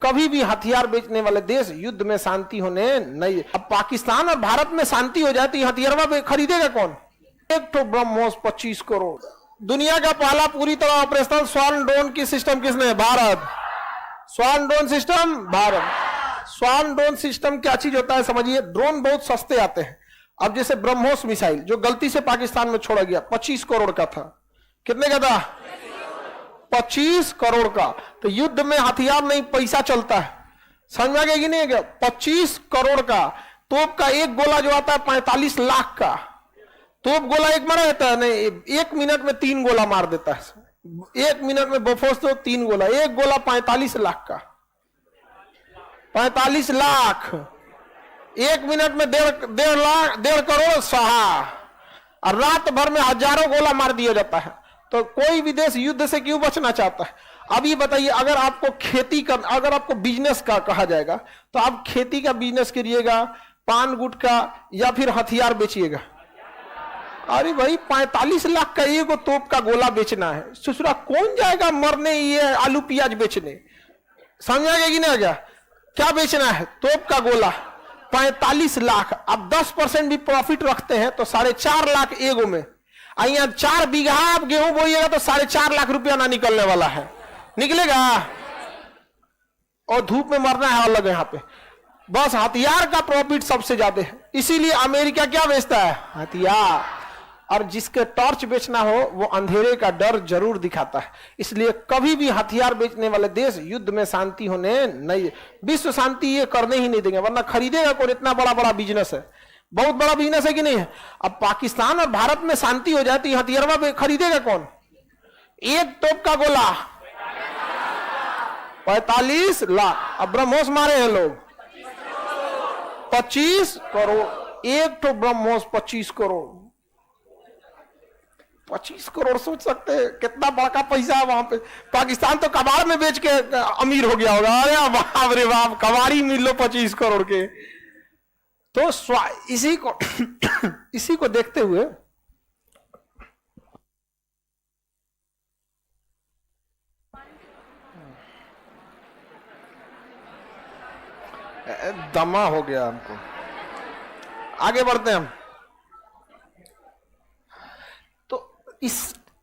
कभी भी हथियार बेचने वाले देश युद्ध में शांति होने नहीं। अब पाकिस्तान और भारत में शांति हो जाए तो हथियार खरीदेगा कौन? एक तो ब्रह्मोस 25 करोड़। दुनिया का पहला पूरी तरह ऑपरेशनल स्वान ड्रोन की सिस्टम किसने? भारत। स्वान ड्रोन सिस्टम भारत। स्वान ड्रोन सिस्टम क्या चीज होता है समझिए। ड्रोन बहुत सस्ते आते हैं। अब जैसे ब्रह्मोस मिसाइल जो गलती से पाकिस्तान में छोड़ा गया 25 करोड़ का था। कितने का था? 25 करोड़ का। तो युद्ध में हथियार नहीं पैसा चलता है। समझ में आ गया कि नहीं? 25 करोड़ का तोप का एक गोला जो आता है 45 लाख का तोप गोला एक मारा जाता है नहीं, 1 मिनट में 3 गोला मार देता है। 1 मिनट में बफोस तो 3 गोला, एक गोला 45 लाख का। 45 लाख 1 मिनट में 1.5 करोड़ सहा, और रात भर में हजारों गोला मार दिया जाता है। तो कोई भी देश युद्ध से क्यों बचना चाहता है? अब ये बताइए, अगर आपको खेती का, अगर आपको बिजनेस का कहा जाएगा तो आप खेती का बिजनेस करिएगा, पान गुटखा या फिर हथियार बेचिएगा? अरे भाई 45 लाख का एक तोप का गोला बेचना है, ससुरा कौन जाएगा मरने ये आलू प्याज बेचने? समझ आ गया कि नहीं आ गया? क्या बेचना है? तोप का गोला 45 लाख। अब 10% भी प्रॉफिट रखते हैं तो 4.5 लाख एगो में। यहाँ 4 बीघा आप गेहूं बोइएगा तो 4.5 लाख रुपया ना निकलने वाला है। निकलेगा? और धूप में मरना है अलग। यहाँ पे बस हथियार का प्रॉफिट सबसे ज्यादा है। इसीलिए अमेरिका क्या बेचता है? हथियार। और जिसके टॉर्च बेचना हो वो अंधेरे का डर जरूर दिखाता है। इसलिए कभी भी हथियार बेचने वाले देश युद्ध में शांति होने नहीं, विश्व शांति ये करने ही नहीं देंगे, वरना खरीदेगा कौन? इतना बड़ा बड़ा बिजनेस है, बहुत बड़ा बिजनेस है कि नहीं है? अब पाकिस्तान और भारत में शांति हो जाए तो हथियार खरीदेगा कौन? एक तोप का गोला 45 लाख। अब ब्रह्मोस मारे हैं लोग 25 करोड़। एक तो ब्रह्मोस 25 करोड़। 25 करोड़ सोच सकते हैं कितना बड़ा पैसा है वहां पे। पाकिस्तान तो कबाड़ में बेच के अमीर हो गया होगा। अरे बाप रे बाप, कबाड़ी मिल लो 25 करोड़ के। तो इसी को देखते हुए दमा हो गया हमको। आगे बढ़ते हैं हम।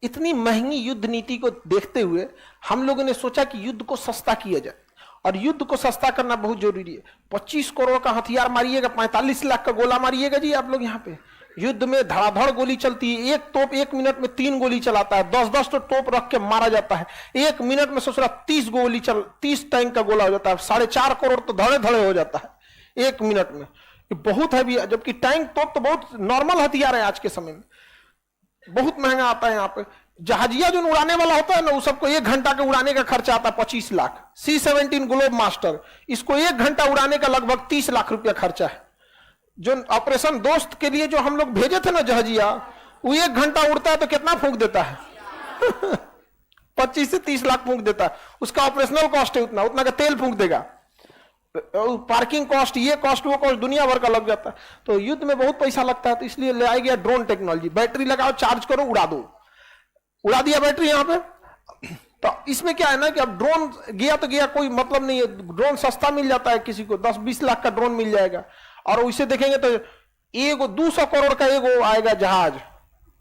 इतनी महंगी युद्ध नीति को देखते हुए हम लोगों ने सोचा कि युद्ध को सस्ता किया जाए, और युद्ध को सस्ता करना बहुत जरूरी है। 25 करोड़ का हथियार मारिएगा, 45 लाख का गोला मारिएगा जी आप लोग। यहाँ पे युद्ध में धड़ाधड़ गोली चलती है। एक तोप 1 मिनट में 3 गोली चलाता है। 10-10 तो तोप रख के मारा जाता है। 1 मिनट में सोच रहा 30 टैंक का गोला हो जाता है। 4.5 करोड़ तो धड़े धड़े हो जाता है 1 मिनट में। बहुत है भी, जबकि टैंक तोप तो बहुत नॉर्मल हथियार है आज के समय में। बहुत महंगा आता है यहाँ पे। जहाजिया जो उड़ाने वाला होता है ना, वो सबको 1 घंटा के उड़ाने का खर्चा आता है 25 लाख। C-17 ग्लोब मास्टर, इसको 1 घंटा उड़ाने का लगभग 30 लाख रुपया खर्चा है। जो ऑपरेशन दोस्त के लिए जो हम लोग भेजे थे ना जहाजिया, वो 1 घंटा उड़ता है तो कितना फूंक देता है? 25 से 30 लाख फूंक देता है। उसका ऑपरेशनल कॉस्ट है उतना का तेल फूंक देगा। पार्किंग कॉस्ट, ये कॉस्ट वो कॉस्ट दुनिया भर का लग जाता है। तो युद्ध में बहुत पैसा लगता है, तो इसलिए ले आई गया ड्रोन टेक्नोलॉजी। बैटरी लगाओ, चार्ज करो, उड़ा दो। उड़ा दिया बैटरी यहाँ पे। तो इसमें क्या है ना कि अब ड्रोन गया तो गया, कोई मतलब नहीं है। ड्रोन सस्ता मिल जाता है, किसी को 10-20 लाख का ड्रोन मिल जाएगा। और उसे देखेंगे तो 200 करोड़ का एगो आएगा जहाज।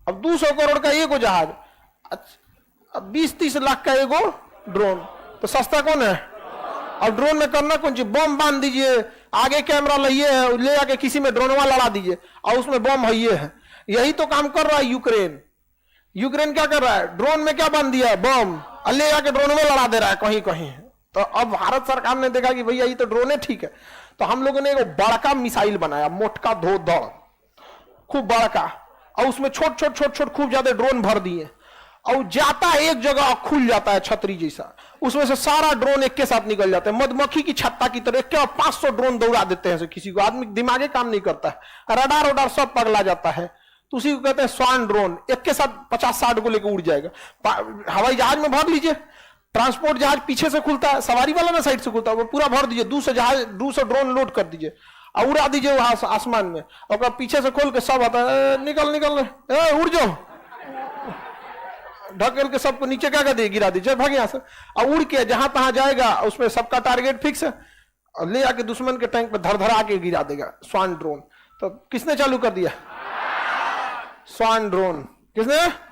अब 200 करोड़ का एगो जहाज, अब 20-30 लाख का एगो ड्रोन। तो सस्ता कौन है? और ड्रोन में करना कौन चीज? बम बांध दीजिए, आगे कैमरा लइए, ले आके किसी में ड्रोनवा लड़ा दीजिए और उसमें बम है। यही तो काम कर रहा है यूक्रेन। यूक्रेन क्या कर रहा है? ड्रोन में क्या बांध दिया है? बम, और ले आके ड्रोन में लड़ा दे रहा है कहीं कहीं। तो अब भारत सरकार ने देखा कि भैया ये तो ड्रोन है, ठीक है। तो हम लोगों ने एक बड़का मिसाइल बनाया, मोटका धोधड़, खूब बड़का, और उसमें छोट खूब ज्यादा ड्रोन भर दिए, और जाता है एक जगह और खुल जाता है छतरी जैसा। उसमें से सारा ड्रोन एक के साथ निकल जाता है, मधुमक्खी की छत्ता की तरह। क्या 500 ड्रोन दौड़ा देते हैं। किसी को आदमी दिमागे काम नहीं करता है, रडार सब पगला जाता है। तो उसी को कहते हैं स्वान ड्रोन। एक के साथ 50-60 को लेकर उड़ जाएगा। हवाई जहाज में भर लीजिए, ट्रांसपोर्ट जहाज पीछे से खुलता है, सवारी वाला ना साइड से खुलता है, वो पूरा भर दीजिए। 200 ड्रोन लोड कर दीजिए और उड़ा दीजिए वहां आसमान में, और पीछे से खोल के सब आता है, निकल उड़ जाओ। ढकेल के सबको नीचे क्या कर दिए, गिरा दीजिए, भाग यहाँ से। अब उड़ के जहां तहां जाएगा, उसमें सबका टारगेट फिक्स है, और ले आके दुश्मन के टैंक पे धर के गिरा देगा। स्वान ड्रोन तो किसने चालू कर दिया? स्वान ड्रोन किसने?